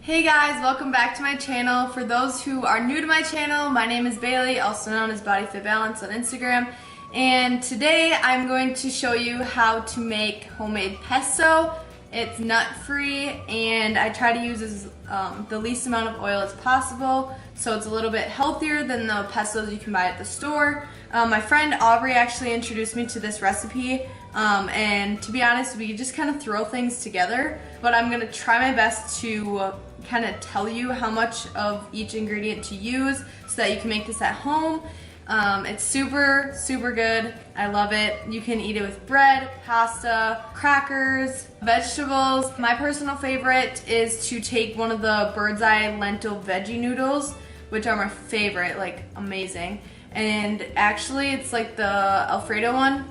Hey guys, welcome back to my channel. For those who are new to my channel, my name is Bailey, also known as Body Fit Balance on Instagram. And today I'm going to show you how to make homemade pesto. It's nut-free and I try to use the least amount of oil as possible, so it's a little bit healthier than the pestos you can buy at the store. My friend Aubrey actually introduced me to this recipe, and to be honest, we just kind of throw things together, but I'm going to try my best to kind of tell you how much of each ingredient to use so that you can make this at home. It's super good. I love it. You can eat it with bread, pasta, crackers, vegetables. My personal favorite is to take one of the Birdseye lentil veggie noodles, which are my favorite, like amazing. And actually it's like the Alfredo one,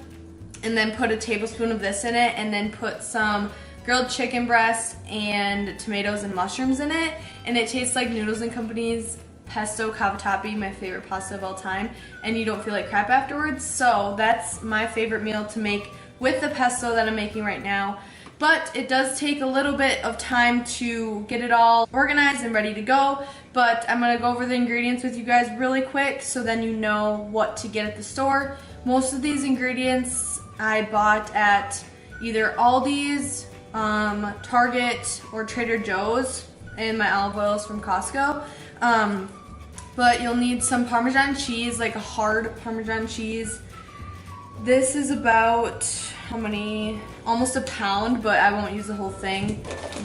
and then put a tablespoon of this in it, and then put some grilled chicken breast and tomatoes and mushrooms in it, and it tastes like Noodles and Company's Pesto Cavatappi, my favorite pasta of all time, and you don't feel like crap afterwards. So that's my favorite meal to make with the pesto that I'm making right now. But it does take a little bit of time to get it all organized and ready to go, but I'm gonna go over the ingredients with you guys really quick so then you know what to get at the store. Most of these ingredients I bought at either Aldi's, Target, or Trader Joe's, and my olive oil is from Costco. But you'll need some Parmesan cheese, like a hard Parmesan cheese. This is about, how many? Almost a pound, but I won't use the whole thing.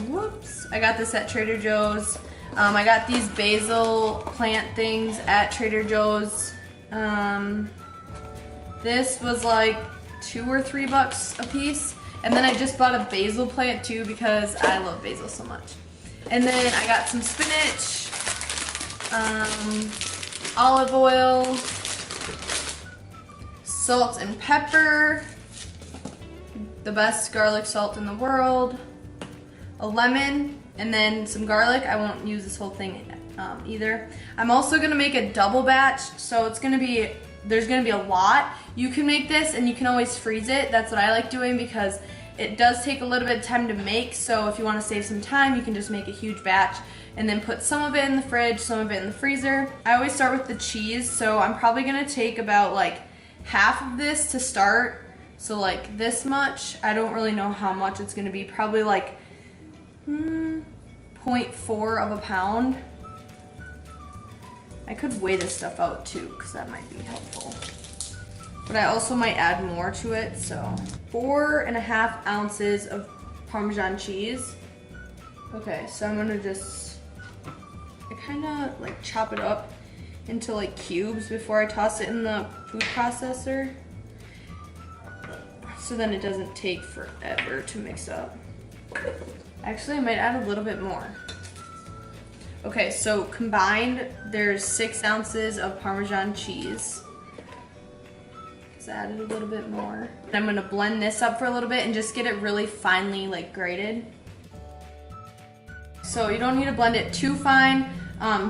Whoops. I got this at Trader Joe's. I got these basil plant things at Trader Joe's. This was like $2 or $3 a piece. And then I just bought a basil plant too because I love basil so much. And then I got some spinach, olive oil, salt and pepper, the best garlic salt in the world, a lemon, and then some garlic. I won't use this whole thing either. I'm also gonna make a double batch, so it's gonna be, there's gonna be a lot. You can make this and you can always freeze it. That's what I like doing because it does take a little bit of time to make, so if you want to save some time, you can just make a huge batch and then put some of it in the fridge, some of it in the freezer. I always start with the cheese, so I'm probably gonna take about like half of this to start. So like this much. I don't really know how much it's gonna be, probably like 0.4 of a pound. I could weigh this stuff out too, because that might be helpful. But I also might add more to it, so 4.5 ounces of Parmesan cheese. Okay, so I'm gonna just, I kinda like chop it up into like cubes before I toss it in the food processor. So then it doesn't take forever to mix up. Actually, I might add a little bit more. Okay, so combined, there's 6 ounces of Parmesan cheese. So I added a little bit more. And I'm gonna blend this up for a little bit and just get it really finely like grated. So you don't need to blend it too fine,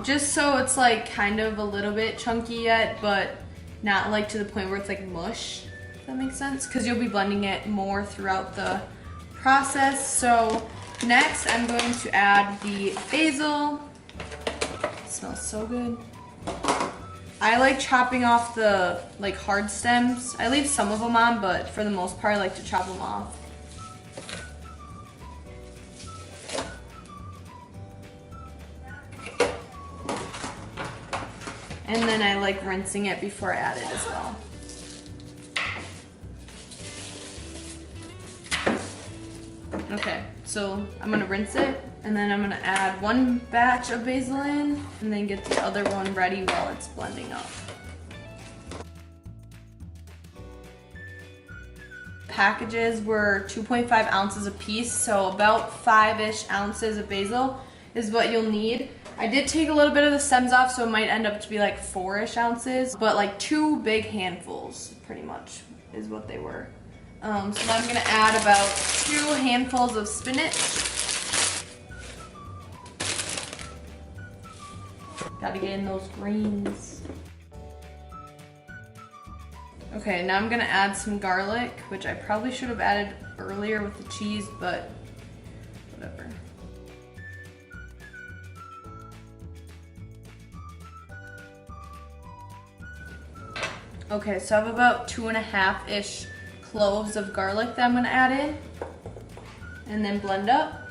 just so it's like kind of a little bit chunky yet, but not like to the point where it's like mush, if that makes sense, because you'll be blending it more throughout the process. So next I'm going to add the basil. It smells so good. I like chopping off the like hard stems. I leave some of them on, but for the most part I like to chop them off. And then I like rinsing it before I add it as well. Okay, so I'm gonna rinse it, and then I'm gonna add 1 batch of basil in, and then get the other one ready while it's blending up. Packages were 2.5 ounces a piece, so about 5-ish ounces of basil is what you'll need. I did take a little bit of the stems off, so it might end up to be like 4-ish ounces, but like 2 big handfuls pretty much is what they were. So now I'm gonna add about 2 handfuls of spinach. Gotta get in those greens. Okay, now I'm gonna add some garlic, which I probably should have added earlier with the cheese, but whatever. Okay, so I have about 2.5-ish cloves of garlic that I'm gonna add in and then blend up.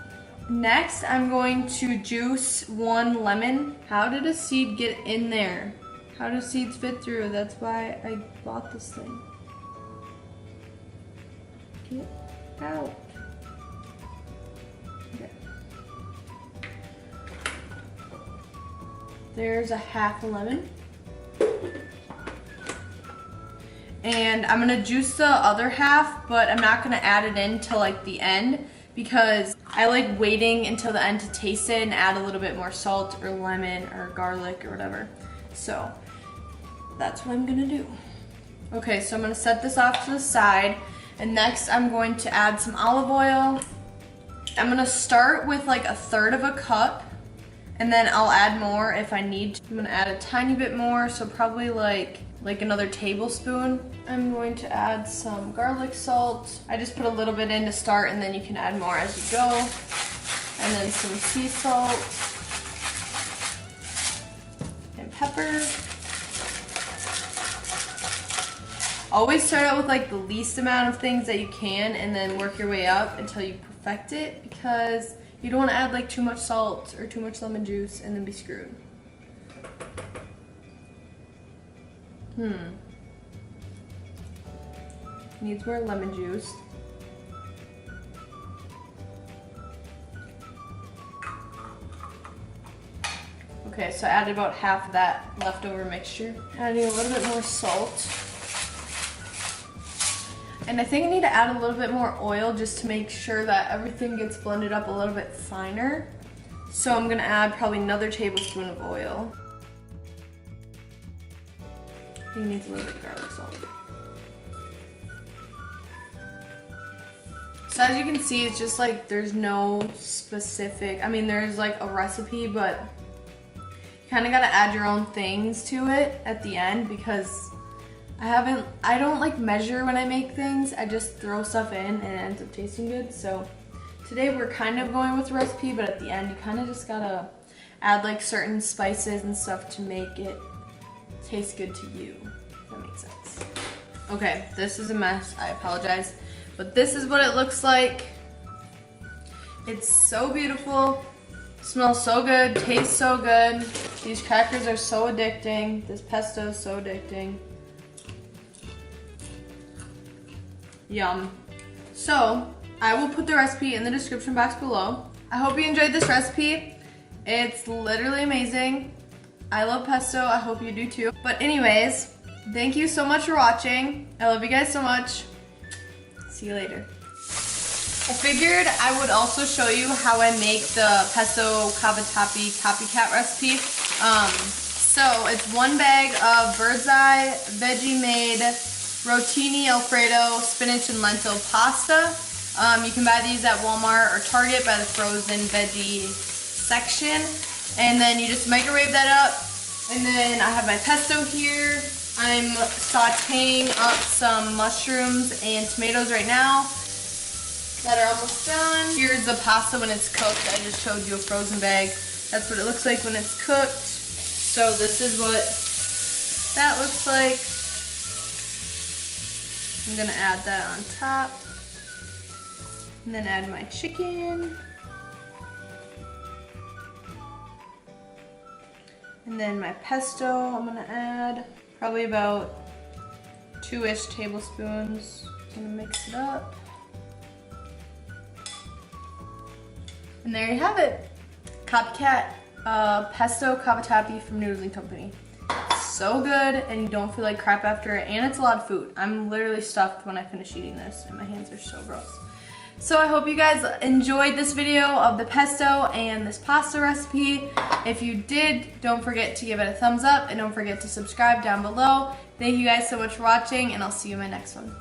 Next, I'm going to juice 1 lemon. How did a seed get in there? How do seeds fit through? That's why I bought this thing. Get out. Okay. There's a half a lemon. And I'm gonna juice the other half, but I'm not gonna add it in till like the end because I like waiting until the end to taste it and add a little bit more salt or lemon or garlic or whatever. So that's what I'm gonna do. Okay, so I'm gonna set this off to the side, and next I'm going to add some olive oil. I'm gonna start with like 1/3 of a cup, and then I'll add more if I need to. I'm gonna add a tiny bit more, so probably like another tablespoon. I'm going to add some garlic salt. I just put a little bit in to start, and then you can add more as you go. And then some sea salt and pepper. Always start out with like the least amount of things that you can and then work your way up until you perfect it, because you don't want to add like too much salt or too much lemon juice and then be screwed. Needs more lemon juice. Okay, so I added about half of that leftover mixture. Adding a little bit more salt. And I think I need to add a little bit more oil just to make sure that everything gets blended up a little bit finer. So I'm gonna add probably another tablespoon of oil. I think it needs a little bit of garlic salt. So as you can see, it's just like there's no specific, I mean there's like a recipe, but you kind of got to add your own things to it at the end, because I don't like measure when I make things. I just throw stuff in and it ends up tasting good. So today we're kind of going with the recipe, but at the end you kind of just gotta add like certain spices and stuff to make it taste good to you, if that makes sense. Okay, this is a mess, I apologize, but this is what it looks like. It's so beautiful, smells so good, tastes so good. These crackers are so addicting. This pesto is so addicting. Yum. So, I will put the recipe in the description box below. I hope you enjoyed this recipe. It's literally amazing. I love pesto, I hope you do too. But anyways, thank you so much for watching. I love you guys so much. See you later. I figured I would also show you how I make the pesto cavatappi copycat recipe. So it's 1 bag of Birdseye veggie made rotini alfredo spinach and lentil pasta. You can buy these at Walmart or Target by the frozen veggie section. And then you just microwave that up. And then I have my pesto here. I'm sauteing up some mushrooms and tomatoes right now that are almost done. Here's the pasta when it's cooked. I just showed you a frozen bag. That's what it looks like when it's cooked. So this is what that looks like. I'm gonna add that on top. And then add my chicken. And then my pesto I'm gonna add. Probably about 2-ish tablespoons. I'm gonna mix it up. And there you have it. Copycat pesto cavatappi from Noodles&Co. So good, and you don't feel like crap after it, and it's a lot of food. I'm literally stuffed when I finish eating this, and my hands are so gross. So I hope you guys enjoyed this video of the pesto and this pasta recipe. If you did, don't forget to give it a thumbs up, and don't forget to subscribe down below. Thank you guys so much for watching, and I'll see you in my next one.